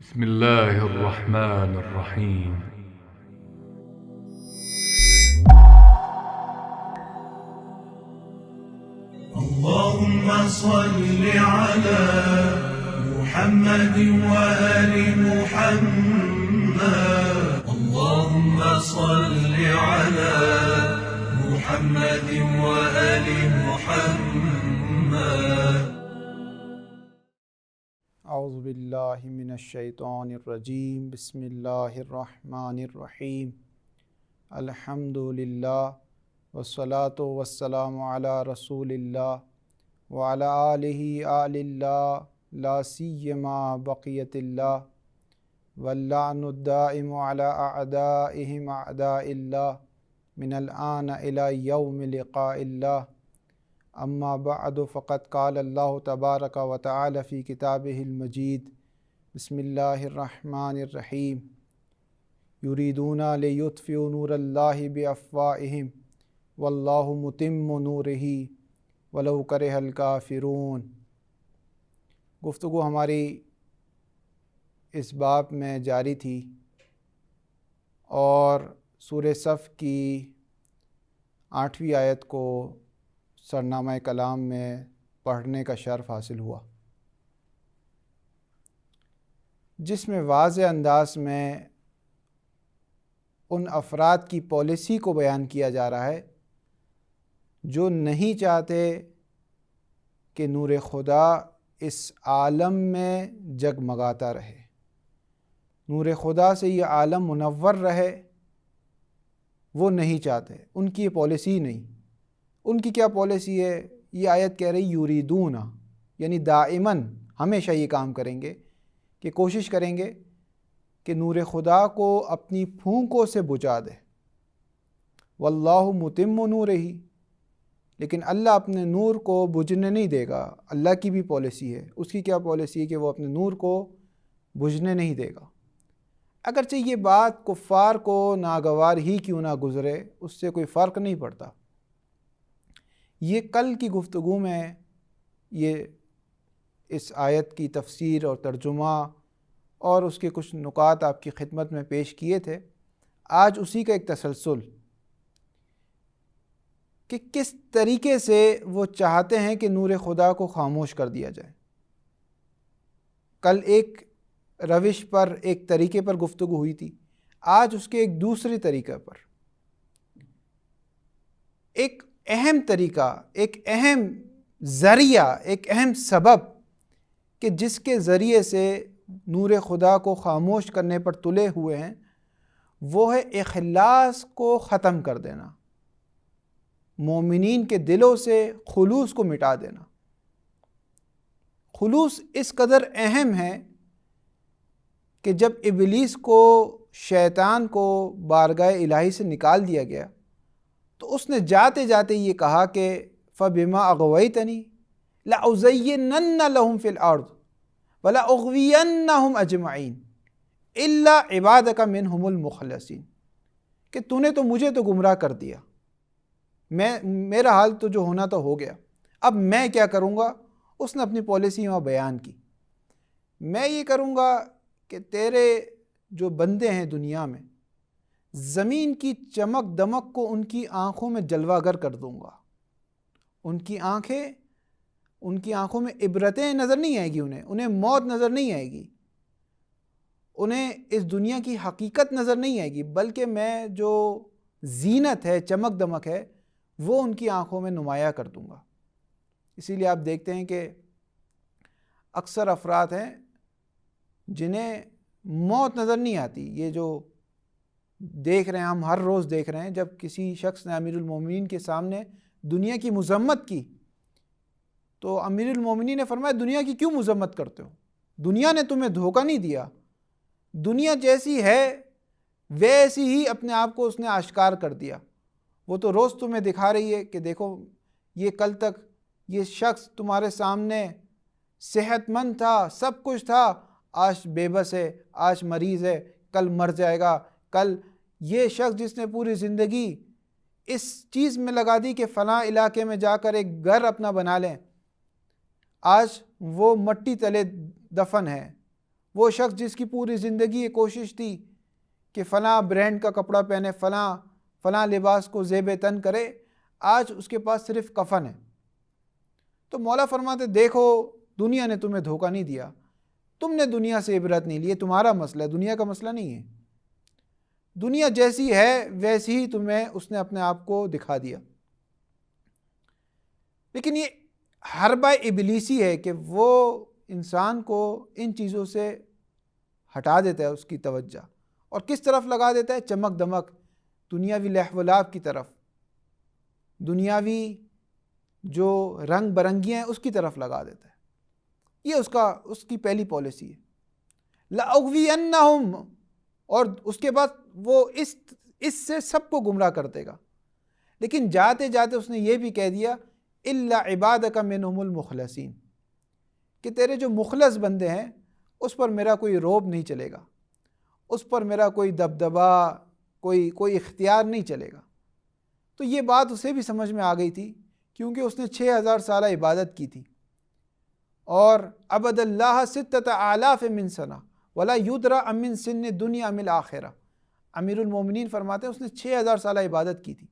بسم الله الرحمن الرحيم. اللهم صل على محمد وآل محمد. اللهم صل على محمد وآل محمد. اعوذ باللہ من الشیطان الرجیم. بسم اللہ الرحمن الرحیم. الحمد للہ والصلاة والسلام علی رسول اللہ وعلی آلہ آل اللہ لا سیما بقیت اللہ واللعن الدائم علی اعدائہم اعداء اللہ من الآن الی یوم لقاء اللہ. اما بعد فقد قال اللہ تبارک و تعالی فی کتابہ المجید. بسم اللہ الرحمن الرحیم. یریدون لیطفئوا نور اللہ بافواہہم واللہ متم نورہ ولو کرہ الکافرون. گفتگو ہماری اس باب میں جاری تھی اور سورہ صف کی 8ویں آیت کو سرنامہ کلام میں پڑھنے کا شرف حاصل ہوا، جس میں واضح انداز میں ان افراد کی پالیسی کو بیان کیا جا رہا ہے جو نہیں چاہتے کہ نور خدا اس عالم میں جگمگاتا رہے، نور خدا سے یہ عالم منور رہے، وہ نہیں چاہتے. ان کی یہ پالیسی نہیں. ان کی کیا پالیسی ہے؟ یہ آیت کہہ رہی یریدون، یعنی دائماً ہمیشہ یہ کام کریں گے کہ کوشش کریں گے کہ نور خدا کو اپنی پھونکوں سے بجھا دے. واللہ متم نورہ، لیکن اللہ اپنے نور کو بجھنے نہیں دے گا. اللہ کی بھی پالیسی ہے. اس کی کیا پالیسی ہے کہ وہ اپنے نور کو بجھنے نہیں دے گا. اگرچہ یہ بات کفار کو ناگوار ہی کیوں نہ گزرے، اس سے کوئی فرق نہیں پڑتا. یہ کل کی گفتگو میں یہ اس آیت کی تفسیر اور ترجمہ اور اس کے کچھ نکات آپ کی خدمت میں پیش کیے تھے. آج اسی کا ایک تسلسل کہ کس طریقے سے وہ چاہتے ہیں کہ نور خدا کو خاموش کر دیا جائے. کل ایک روش پر، ایک طریقے پر گفتگو ہوئی تھی. آج اس کے ایک دوسرے طریقے پر، ایک اہم طریقہ، ایک اہم ذریعہ، ایک اہم سبب کہ جس کے ذریعے سے نور خدا کو خاموش کرنے پر تلے ہوئے ہیں، وہ ہے اخلاص کو ختم کر دینا، مومنین کے دلوں سے خلوص کو مٹا دینا. خلوص اس قدر اہم ہے کہ جب ابلیس کو، شیطان کو بارگاہ الہی سے نکال دیا گیا تو اس نے جاتے جاتے یہ کہا کہ فَبِمَا أَغْوَيْتَنِي لَأُزَيِّنَنَّ لَهُمْ فِي الْأَرْضِ وَلَأُغْوِيَنَّهُمْ أَجْمَعِينَ إِلَّا عِبَادَكَ مِنْهُمُ الْمُخْلَصِينَ. کہ تو نے تو مجھے تو گمراہ کر دیا، میرا حال تو جو ہونا تو ہو گیا، اب میں کیا کروں گا؟ اس نے اپنی پالیسی وہاں بیان کی. میں یہ کروں گا کہ تیرے جو بندے ہیں دنیا میں، زمین کی چمک دمک کو ان کی آنکھوں میں جلوہ گر کر دوں گا. ان کی آنکھوں میں عبرتیں نظر نہیں آئے گی، انہیں موت نظر نہیں آئے گی، انہیں اس دنیا کی حقیقت نظر نہیں آئے گی، بلکہ میں جو زینت ہے، چمک دمک ہے، وہ ان کی آنکھوں میں نمایاں کر دوں گا. اسی لیے آپ دیکھتے ہیں کہ اکثر افراد ہیں جنہیں موت نظر نہیں آتی. یہ جو دیکھ رہے ہیں، ہم ہر روز دیکھ رہے ہیں، جب کسی شخص نے امیر المومنین کے سامنے دنیا کی مذمت کی تو امیر المومنین نے فرمایا دنیا کی کیوں مذمت کرتے ہو؟ دنیا نے تمہیں دھوکہ نہیں دیا، دنیا جیسی ہے ویسی ہی اپنے آپ کو اس نے آشکار کر دیا. وہ تو روز تمہیں دکھا رہی ہے کہ دیکھو یہ کل تک یہ شخص تمہارے سامنے صحت مند تھا، سب کچھ تھا، آج بے بس ہے، آج مریض ہے، کل مر جائے گا. کل یہ شخص جس نے پوری زندگی اس چیز میں لگا دی کہ فلاں علاقے میں جا کر ایک گھر اپنا بنا لیں، آج وہ مٹی تلے دفن ہے، وہ شخص جس کی پوری زندگی یہ کوشش تھی کہ فلاں برانڈ کا کپڑا پہنے، فلاں لباس کو زیب تن کرے، آج اس کے پاس صرف کفن ہے۔ تو مولا فرماتے دیکھو دنیا نے تمہیں دھوکہ نہیں دیا، تم نے دنیا سے عبرت نہیں لی، یہ تمہارا مسئلہ ہے، دنیا کا مسئلہ نہیں ہے۔ دنیا جیسی ہے ویسی ہی تمہیں اس نے اپنے آپ کو دکھا دیا۔ لیکن یہ حربہ ابلیسی ہے کہ وہ انسان کو ان چیزوں سے ہٹا دیتا ہے اس کی توجہ، اور کس طرف لگا دیتا ہے؟ چمک دمک، دنیاوی لہو و لعب کی طرف، دنیاوی جو رنگ برنگیاں ہیں اس کی طرف لگا دیتا ہے۔ یہ اس کی پہلی پالیسی ہے، لَأُغْوِيَنَّهُمْ، اور اس کے بعد وہ اس سے سب کو گمراہ کر دے گا۔ لیکن جاتے جاتے اس نے یہ بھی کہہ دیا إِلَّا عِبَادَكَ مِنْهُمُ الْمُخْلَصِينَ، کہ تیرے جو مخلص بندے ہیں اس پر میرا کوئی روب نہیں چلے گا، اس پر میرا کوئی دبدبا، کوئی اختیار نہیں چلے گا۔ تو یہ بات اسے بھی سمجھ میں آ گئی تھی، کیونکہ اس نے 6000 سالہ عبادت کی تھی، اور عبد اللہ 6000 من سنہ ولا یدرا امن سن دنیا امل آخرہ۔ امیر المومنین فرماتے ہیں اس نے 6000 سالہ عبادت کی تھی،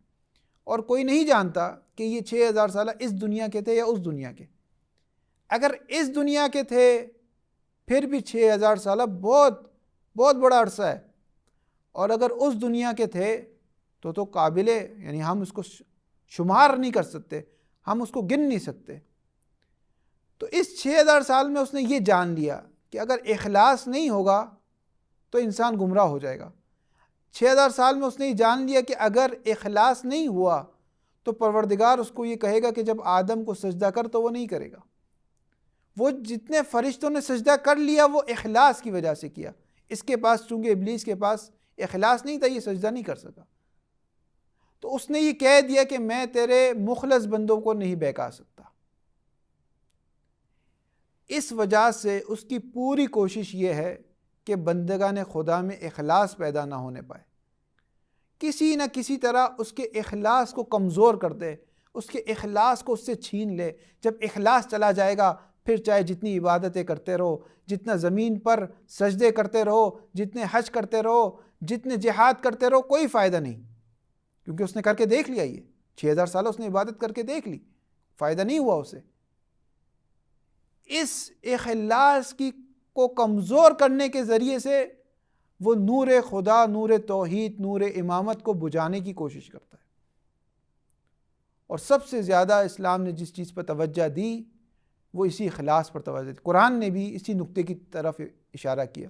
اور کوئی نہیں جانتا کہ یہ 6000 سالہ اس دنیا کے تھے یا اس دنیا کے۔ اگر اس دنیا کے تھے پھر بھی 6000 سالہ بہت بہت بڑا عرصہ ہے، اور اگر اس دنیا کے تھے تو قابل، یعنی ہم اس کو شمار نہیں کر سکتے، ہم اس کو گن نہیں سکتے۔ تو اس 6000 سال میں اس نے یہ جان لیا کہ اگر اخلاص نہیں ہوگا تو انسان گمراہ ہو جائے گا۔ 6000 سال میں اس نے یہ جان لیا کہ اگر اخلاص نہیں ہوا تو پروردگار اس کو یہ کہے گا کہ جب آدم کو سجدہ کر تو وہ نہیں کرے گا۔ وہ جتنے فرشتوں نے سجدہ کر لیا وہ اخلاص کی وجہ سے کیا، اس کے پاس چونکہ ابلیس کے پاس اخلاص نہیں تھا، یہ سجدہ نہیں کر سکا۔ تو اس نے یہ کہہ دیا کہ میں تیرے مخلص بندوں کو نہیں بہکا سکتا۔ اس وجہ سے اس کی پوری کوشش یہ ہے کہ بندگان خدا میں اخلاص پیدا نہ ہونے پائے، کسی نہ کسی طرح اس کے اخلاص کو کمزور کر دے، اس کے اخلاص کو اس سے چھین لے۔ جب اخلاص چلا جائے گا پھر چاہے جتنی عبادتیں کرتے رہو، جتنا زمین پر سجدے کرتے رہو، جتنے حج کرتے رہو، جتنے جہاد کرتے رہو، کوئی فائدہ نہیں، کیونکہ اس نے کر کے دیکھ لیا۔ یہ 6000 سالہ اس نے عبادت کر کے دیکھ لی، فائدہ نہیں ہوا اسے۔ اس اخلاص کو کمزور کرنے کے ذریعے سے وہ نور خدا، نور توحید، نور امامت کو بجھانے کی کوشش کرتا ہے۔ اور سب سے زیادہ اسلام نے جس چیز پر توجہ دی وہ اسی اخلاص پر توجہ دی۔ قرآن نے بھی اسی نقطے کی طرف اشارہ کیا،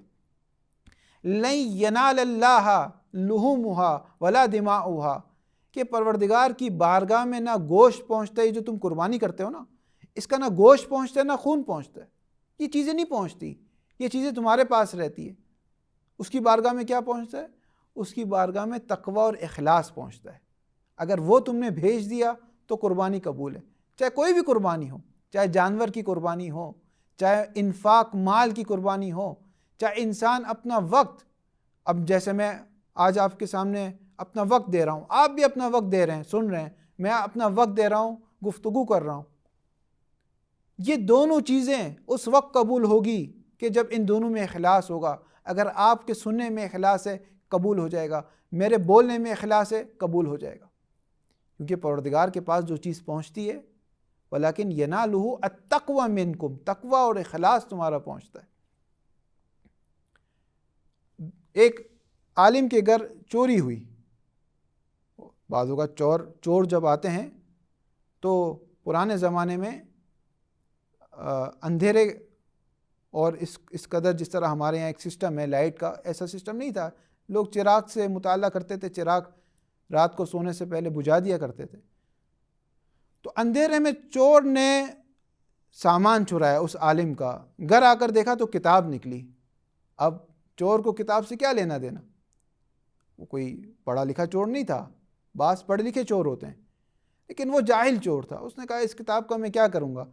لَن يَنَالَ اللَّهَ لُحُومُهَا وَلَا دِمَاؤُهَا، کہ پروردگار کی بارگاہ میں نہ گوشت پہنچتا ہے، جو تم قربانی کرتے ہو نا، اس کا نہ گوشت پہنچتا ہے نہ خون پہنچتا ہے، یہ چیزیں نہیں پہنچتی، یہ چیزیں تمہارے پاس رہتی ہیں۔ اس کی بارگاہ میں کیا پہنچتا ہے؟ اس کی بارگاہ میں تقوی اور اخلاص پہنچتا ہے۔ اگر وہ تم نے بھیج دیا تو قربانی قبول ہے، چاہے کوئی بھی قربانی ہو، چاہے جانور کی قربانی ہو، چاہے انفاق مال کی قربانی ہو، چاہے انسان اپنا وقت، اب جیسے میں آج آپ کے سامنے اپنا وقت دے رہا ہوں، آپ بھی اپنا وقت دے رہے ہیں، سن رہے ہیں، میں اپنا وقت دے رہا ہوں، گفتگو کر رہا ہوں، یہ دونوں چیزیں اس وقت قبول ہوگی کہ جب ان دونوں میں اخلاص ہوگا۔ اگر آپ کے سننے میں اخلاص ہے قبول ہو جائے گا، میرے بولنے میں اخلاص ہے قبول ہو جائے گا، کیونکہ پروردگار کے پاس جو چیز پہنچتی ہے وَلَكِنْ يَنَالُهُ التَّقْوَى مِنْكُمْ، تقوی اور اخلاص تمہارا پہنچتا ہے۔ ایک عالم کے گھر چوری ہوئی، بعضوں کا چور جب آتے ہیں تو پرانے زمانے میں اندھیرے اور اس قدر جس طرح ہمارے یہاں ایک سسٹم ہے لائٹ کا، ایسا سسٹم نہیں تھا، لوگ چراغ سے مطالعہ کرتے تھے، چراغ رات کو سونے سے پہلے بجھا دیا کرتے تھے۔ تو اندھیرے میں چور نے سامان چرایا اس عالم کا، گھر آ کر دیکھا تو کتاب نکلی۔ اب چور کو کتاب سے کیا لینا دینا، وہ کوئی پڑھا لکھا چور نہیں تھا، بعض پڑھے لکھے چور ہوتے ہیں، لیکن وہ جاہل چور تھا۔ اس نے کہا اس کتاب کا میں کیا کروں گا،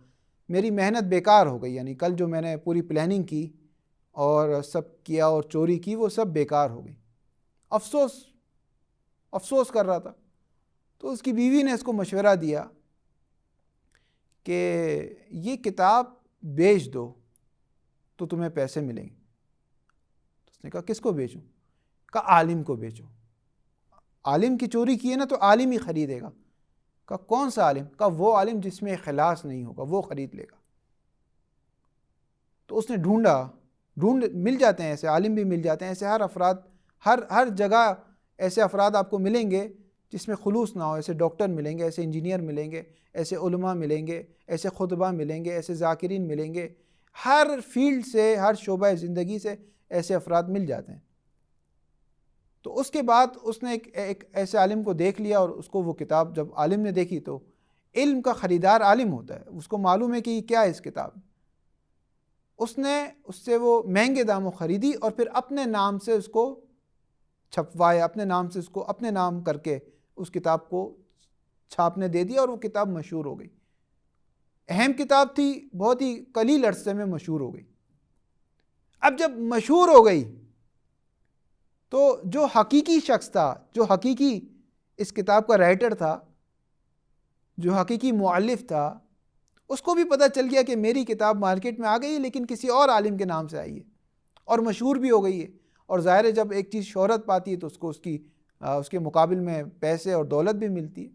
میری محنت بیکار ہو گئی، یعنی کل جو میں نے پوری پلاننگ کی اور سب کیا اور چوری کی وہ سب بیکار ہو گئی۔ افسوس کر رہا تھا۔ تو اس کی بیوی نے اس کو مشورہ دیا کہ یہ کتاب بیچ دو تو تمہیں پیسے ملیں گے۔ اس نے کہا کس کو بیچوں؟ کہا عالم کو بیچو، عالم کی چوری کی ہے نا تو عالم ہی خریدے گا۔ کہا کون سا عالم؟ کہا وہ عالم جس میں اخلاص نہیں ہوگا وہ خرید لے گا۔ تو اس نے مل جاتے ہیں ایسے عالم بھی مل جاتے ہیں، ایسے ہر افراد ہر جگہ ایسے افراد آپ کو ملیں گے جس میں خلوص نہ ہو، ایسے ڈاکٹر ملیں گے، ایسے انجینئر ملیں گے، ایسے علماء ملیں گے، ایسے خطبہ ملیں گے، ایسے ذاکرین ملیں گے، ہر فیلڈ سے، ہر شعبہ زندگی سے ایسے افراد مل جاتے ہیں۔ تو اس کے بعد اس نے ایک ایسے عالم کو دیکھ لیا، اور اس کو وہ کتاب جب عالم نے دیکھی تو علم کا خریدار عالم ہوتا ہے، اس کو معلوم ہے کہ یہ کیا ہے اس کتاب، اس نے اس سے وہ مہنگے داموں خریدی اور پھر اپنے نام سے اس کو چھپوایا، اپنے نام سے اس کو اپنے نام کر کے اس کتاب کو چھاپنے دے دیا، اور وہ کتاب مشہور ہو گئی۔ اہم کتاب تھی، بہت ہی قلیل عرصے میں مشہور ہو گئی۔ اب جب مشہور ہو گئی تو جو حقیقی شخص تھا، جو حقیقی اس کتاب کا رائٹر تھا، جو حقیقی مؤلف تھا، اس کو بھی پتہ چل گیا کہ میری کتاب مارکیٹ میں آ گئی ہے لیکن کسی اور عالم کے نام سے آئی ہے اور مشہور بھی ہو گئی ہے۔ اور ظاہر ہے جب ایک چیز شہرت پاتی ہے تو اس کو اس کے مقابل میں پیسے اور دولت بھی ملتی ہے۔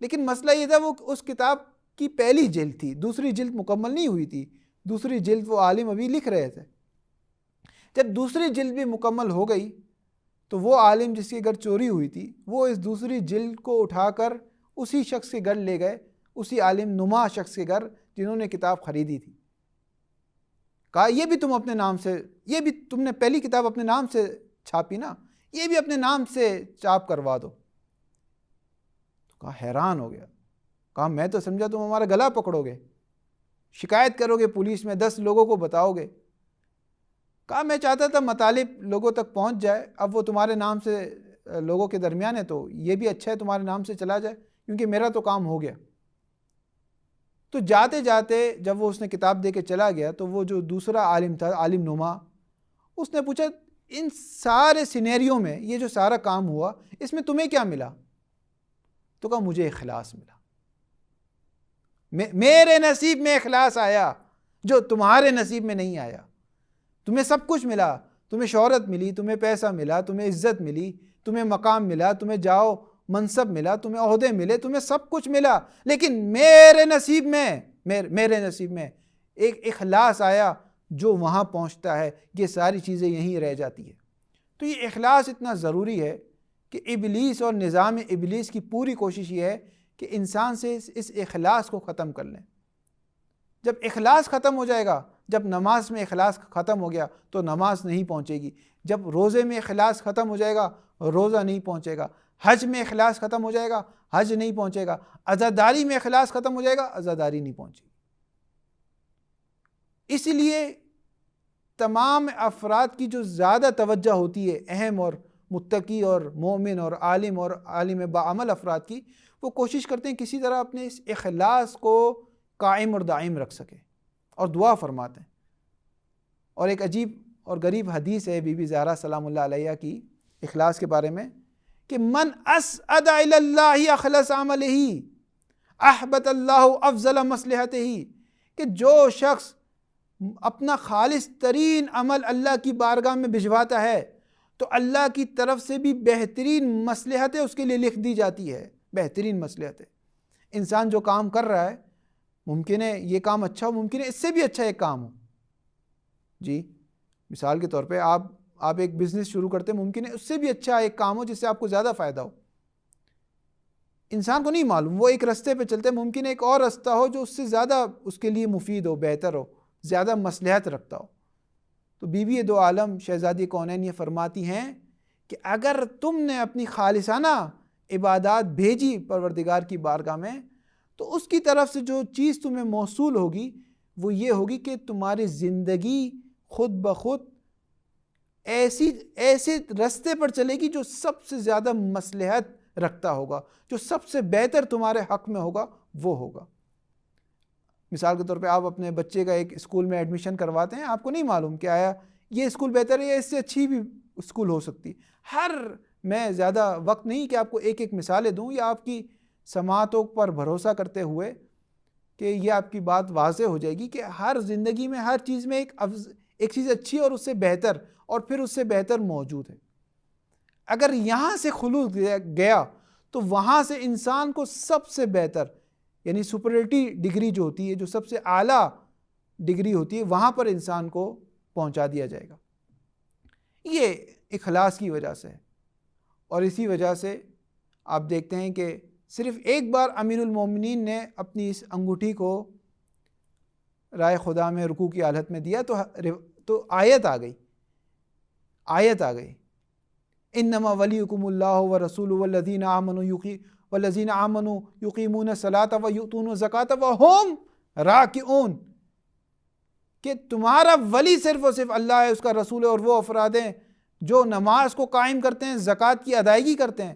لیکن مسئلہ یہ تھا وہ اس کتاب کی پہلی جلد تھی، دوسری جلد مکمل نہیں ہوئی تھی، دوسری جلد وہ عالم ابھی لکھ رہے تھے۔ جب دوسری جلد بھی مکمل ہو گئی تو وہ عالم جس کے گھر چوری ہوئی تھی وہ اس دوسری جلد کو اٹھا کر اسی شخص کے گھر لے گئے، اسی عالم نما شخص کے گھر جنہوں نے کتاب خریدی تھی۔ کہا یہ بھی تم اپنے نام سے، یہ بھی تم نے پہلی کتاب اپنے نام سے چھاپی نا، یہ بھی اپنے نام سے چاپ کروا دو۔ کہا حیران ہو گیا، کہا میں تو سمجھا تم ہمارا گلا پکڑو گے، شکایت کرو گے پولیس میں، 10 لوگوں کو بتاؤ گے۔ کہا میں چاہتا تھا مطالب لوگوں تک پہنچ جائے، اب وہ تمہارے نام سے لوگوں کے درمیان ہے تو یہ بھی اچھا ہے تمہارے نام سے چلا جائے، کیونکہ میرا تو کام ہو گیا۔ تو جاتے جاتے جب وہ اس نے کتاب دے کے چلا گیا تو وہ جو دوسرا عالم تھا، عالم نما، اس نے پوچھا ان سارے سینیریوں میں یہ جو سارا کام ہوا اس میں تمہیں کیا ملا؟ تو کہا مجھے اخلاص ملا، میرے نصیب میں اخلاص آیا جو تمہارے نصیب میں نہیں آیا۔ تمہیں سب کچھ ملا، تمہیں شہرت ملی، تمہیں پیسہ ملا، تمہیں عزت ملی، تمہیں مقام ملا، تمہیں جاؤ منصب ملا، تمہیں عہدے ملے، تمہیں سب کچھ ملا، لیکن میرے نصیب میں ایک اخلاص آیا جو وہاں پہنچتا ہے، یہ ساری چیزیں یہیں رہ جاتی ہے۔ تو یہ اخلاص اتنا ضروری ہے کہ ابلیس اور نظام ابلیس کی پوری کوشش یہ ہے کہ انسان سے اس اخلاص کو ختم کر لیں۔ جب اخلاص ختم ہو جائے گا، جب نماز میں اخلاص ختم ہو گیا تو نماز نہیں پہنچے گی، جب روزے میں اخلاص ختم ہو جائے گا روزہ نہیں پہنچے گا، حج میں اخلاص ختم ہو جائے گا حج نہیں پہنچے گا، عزاداری میں اخلاص ختم ہو جائے گا عزاداری نہیں پہنچے گی۔ اس لیے تمام افراد کی جو زیادہ توجہ ہوتی ہے، اہم اور متقی اور مومن اور عالم باعمل افراد کی، وہ کوشش کرتے ہیں کسی طرح اپنے اس اخلاص کو قائم اور دائم رکھ سکیں اور دعا فرماتے ہیں۔ اور ایک عجیب اور غریب حدیث ہے بی بی زہرا سلام اللہ علیہا کی اخلاص کے بارے میں کہ من اسعد الی اللہ اخلص عملہ احبط اللہ افضل مصلحتہ، کہ جو شخص اپنا خالص ترین عمل اللہ کی بارگاہ میں بھجواتا ہے تو اللہ کی طرف سے بھی بہترین مصلحتیں اس کے لیے لکھ دی جاتی ہے، بہترین مصلحتیں۔ انسان جو کام کر رہا ہے ممکن ہے یہ کام اچھا ہو، ممکن ہے اس سے بھی اچھا ایک کام ہو۔ جی مثال کے طور پہ آپ ایک بزنس شروع کرتے ہیں، ممکن ہے اس سے بھی اچھا ایک کام ہو جس سے آپ کو زیادہ فائدہ ہو۔ انسان کو نہیں معلوم، وہ ایک رستے پہ چلتے ہیں، ممکن ہے ایک اور رستہ ہو جو اس سے زیادہ اس کے لیے مفید ہو، بہتر ہو، زیادہ مصلحت رکھتا ہو۔ تو بی بی دو عالم شہزادی کونین یہ فرماتی ہیں کہ اگر تم نے اپنی خالصانہ عبادات بھیجی پروردگار کی بارگاہ میں تو اس کی طرف سے جو چیز تمہیں موصول ہوگی وہ یہ ہوگی کہ تمہاری زندگی خود بخود ایسے رستے پر چلے گی جو سب سے زیادہ مصلحت رکھتا ہوگا، جو سب سے بہتر تمہارے حق میں ہوگا وہ ہوگا۔ مثال کے طور پہ آپ اپنے بچے کا ایک اسکول میں ایڈمیشن کرواتے ہیں، آپ کو نہیں معلوم کہ آیا یہ اسکول بہتر ہے یا اس سے اچھی بھی اسکول ہو سکتی۔ میں زیادہ وقت نہیں کہ آپ کو ایک مثالیں دوں یا آپ کی سماعتوں پر بھروسہ کرتے ہوئے کہ یہ آپ کی بات واضح ہو جائے گی کہ ہر زندگی میں ہر چیز میں ایک چیز اچھی اور اس سے بہتر اور پھر اس سے بہتر موجود ہے. اگر یہاں سے خلو گیا تو وہاں سے انسان کو سب سے بہتر یعنی سپرلیٹی ڈگری جو ہوتی ہے، جو سب سے اعلیٰ ڈگری ہوتی ہے، وہاں پر انسان کو پہنچا دیا جائے گا. یہ اخلاص کی وجہ سے ہے. اور اسی وجہ سے آپ دیکھتے ہیں کہ صرف ایک بار امیر المومنین نے اپنی اس انگوٹھی کو رائے خدا میں رکوع کی حالت میں دیا تو آیت آ گئی انما ولیکم اللہ ورسولہ والذین آمنوا یقیمون الصلاۃ ویؤتون الزکاۃ وہم راکعون، کہ تمہارا ولی صرف اور صرف اللہ ہے، اس کا رسول ہے، اور وہ افراد ہیں جو نماز کو قائم کرتے ہیں، زکوٰۃ کی ادائیگی کرتے ہیں،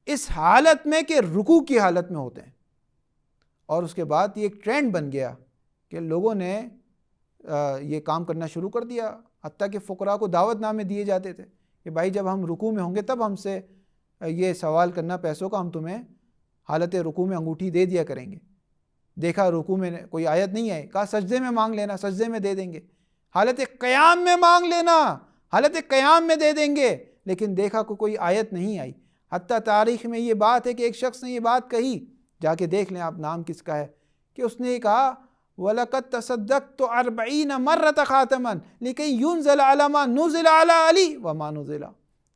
اس حالت میں کہ رکوع کی حالت میں ہوتے ہیں. اور اس کے بعد یہ ایک ٹرینڈ بن گیا کہ لوگوں نے یہ کام کرنا شروع کر دیا، حتیٰ کہ فقراء کو دعوت نامے دیے جاتے تھے کہ بھائی جب ہم رکوع میں ہوں گے تب ہم سے یہ سوال کرنا پیسوں کا، ہم تمہیں حالت رکوع میں انگوٹھی دے دیا کریں گے. دیکھا رکوع میں کوئی آیت نہیں آئی، کہا سجدے میں مانگ لینا، سجدے میں دے دیں گے. حالت قیام میں مانگ لینا، حالت قیام میں دے دیں گے. لیکن دیکھا کوئی آیت نہیں آئی. حتیٰ تاریخ میں یہ بات ہے کہ ایک شخص نے یہ بات کہی، جا کے دیکھ لیں آپ نام کس کا ہے، کہ اس نے کہا وَلَقَدْ تَصَدَّقْتُ 40 مَرَّةً خَاتَمًا لِكَيْ يُنزَلَ عَلَى مَا نُزِلَ عَلَى عَلِي وَمَا نُزِلَ،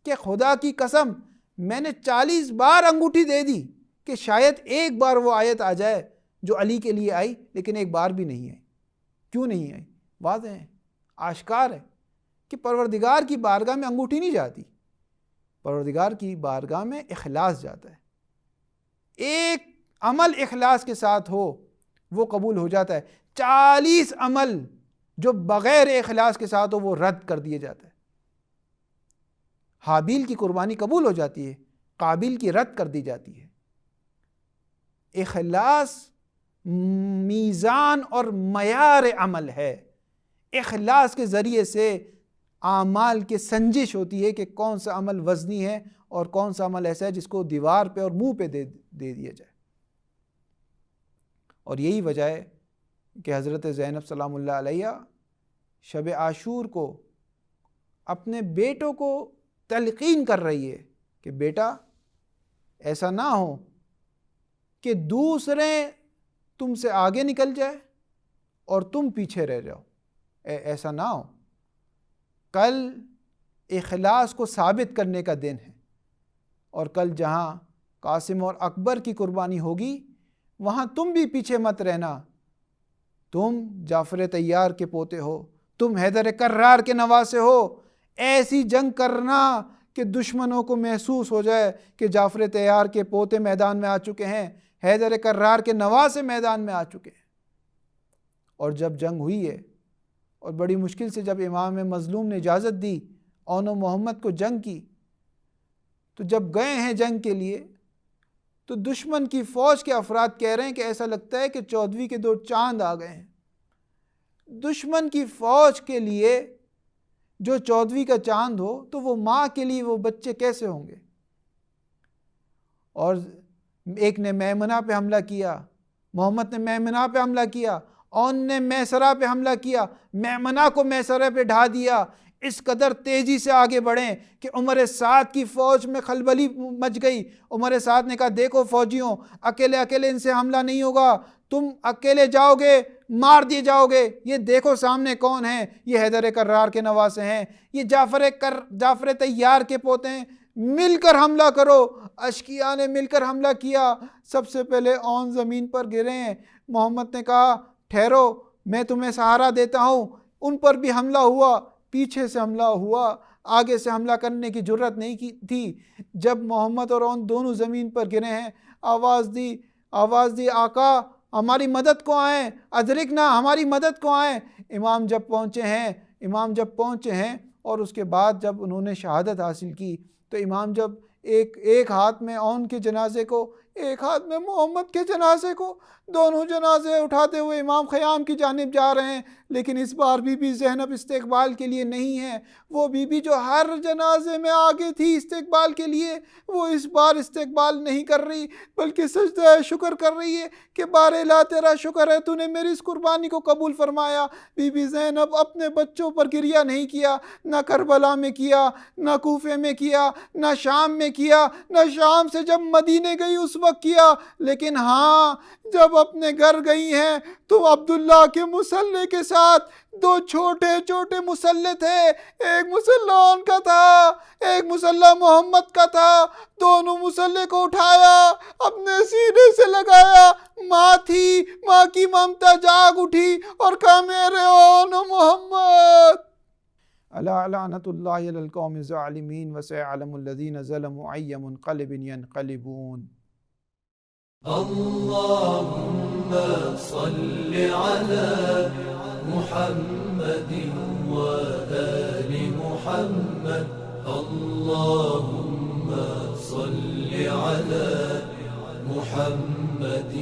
کہ خدا کی قسم میں نے 40 بار انگوٹھی دے دی کہ شاید ایک بار وہ آیت آ جائے جو علی کے لیے آئی، لیکن ایک بار بھی نہیں آئی. کیوں نہیں آئی؟ واضح ہے، آشکار ہے کہ پروردگار کی بارگاہ میں انگوٹھی نہیں جاتی، پروردگار کی بارگاہ میں اخلاص جاتا ہے. ایک عمل اخلاص کے ساتھ ہو وہ قبول ہو جاتا ہے، 40 عمل جو بغیر اخلاص کے ساتھ ہو وہ رد کر دیے جاتا ہے. حابیل کی قربانی قبول ہو جاتی ہے، قابیل کی رد کر دی جاتی ہے. اخلاص میزان اور معیار عمل ہے. اخلاص کے ذریعے سے اعمال کی سنجش ہوتی ہے کہ کون سا عمل وزنی ہے اور کون سا عمل ایسا ہے جس کو دیوار پہ اور منہ پہ دے دیا جائے. اور یہی وجہ ہے کہ حضرت زینب سلام اللہ علیہ شب عاشور کو اپنے بیٹوں کو تلقین کر رہی ہے کہ بیٹا ایسا نہ ہو کہ دوسرے تم سے آگے نکل جائے اور تم پیچھے رہ جاؤ، ایسا نہ ہو. کل اخلاص کو ثابت کرنے کا دن ہے، اور کل جہاں قاسم اور اکبر کی قربانی ہوگی وہاں تم بھی پیچھے مت رہنا. تم جعفر طیار کے پوتے ہو، تم حیدر کرار کے نواسے ہو. ایسی جنگ کرنا کہ دشمنوں کو محسوس ہو جائے کہ جعفر طیار کے پوتے میدان میں آ چکے ہیں، حیدر کرار کے نواسے میدان میں آ چکے ہیں. اور جب جنگ ہوئی ہے اور بڑی مشکل سے جب امام مظلوم نے اجازت دی اون و محمد کو جنگ کی، تو جب گئے ہیں جنگ کے لیے تو دشمن کی فوج کے افراد کہہ رہے ہیں کہ ایسا لگتا ہے کہ 14ویں کے 2 چاند آ گئے ہیں. دشمن کی فوج کے لیے جو 14ویں کا چاند ہو تو وہ ماں کے لیے وہ بچے کیسے ہوں گے؟ اور ایک نے میمنہ پہ حملہ کیا، محمد نے میمنہ پہ حملہ کیا، اون نے میسرہ پہ حملہ کیا، میمنہ کو میسرہ پہ ڈھا دیا. اس قدر تیزی سے آگے بڑھیں کہ عمر سعد کی فوج میں خلبلی مچ گئی. عمر سعد نے کہا دیکھو فوجیوں، اکیلے ان سے حملہ نہیں ہوگا، تم اکیلے جاؤ گے مار دیے جاؤ گے. یہ دیکھو سامنے کون ہیں، یہ حیدر کرار کے نواسے ہیں، یہ جعفر طیار کے پوتے ہیں، مل کر حملہ کرو. اشقیاء نے مل کر حملہ کیا. سب سے پہلے اون زمین پر گرے ہیں. محمد نے کہا ٹھہرو میں تمہیں سہارا دیتا ہوں. ان پر بھی حملہ ہوا، پیچھے سے حملہ ہوا، آگے سے حملہ کرنے کی جرت نہیں تھی. جب محمد اور اون دونوں زمین پر گرے ہیں آواز دی آقا ہماری مدد کو آئیں، ادرکنا ہماری مدد کو آئیں. امام جب پہنچے ہیں اور اس کے بعد جب انہوں نے شہادت حاصل کی تو امام جب ایک ہاتھ میں اون کے جنازے کو، ایک ہاتھ میں محمد کے جنازے کو، دونوں جنازے اٹھاتے ہوئے امام خیام کی جانب جا رہے ہیں، لیکن اس بار بی بی زینب استقبال کے لیے نہیں ہے۔ وہ بی بی جو ہر جنازے میں آگے تھی استقبال کے لیے، وہ اس بار استقبال نہیں کر رہی، بلکہ سجدہ شکر کر رہی ہے کہ بار الہ تیرا شکر ہے، تو نے میری اس قربانی کو قبول فرمایا۔ بی بی زینب اپنے بچوں پر گریہ نہیں کیا، نہ کربلا میں کیا، نہ کوفے میں کیا، نہ شام میں کیا، نہ شام سے جب مدینے گئی اس وقت کیا، لیکن ہاں جب اپنے گھر گئی ہیں تو عبداللہ کے مصلے کے ساتھ دو چھوٹے چھوٹے مصلے تھے، ایک مصلہ ان کا تھا، ایک مصلہ محمد کا تھا، دونوں مصلے کو اٹھایا، اپنے سینے سے لگایا، ماں تھی، ماں کی ممتا جاگ اٹھی اور کہا میرے اون محمد۔ الا لعنت اللہ علی القوم الظالمین وسيعلم الذین ظلموا ای منقلب ینقلبون۔ اللهم صل على محمد وآل محمد، اللهم صل على محمد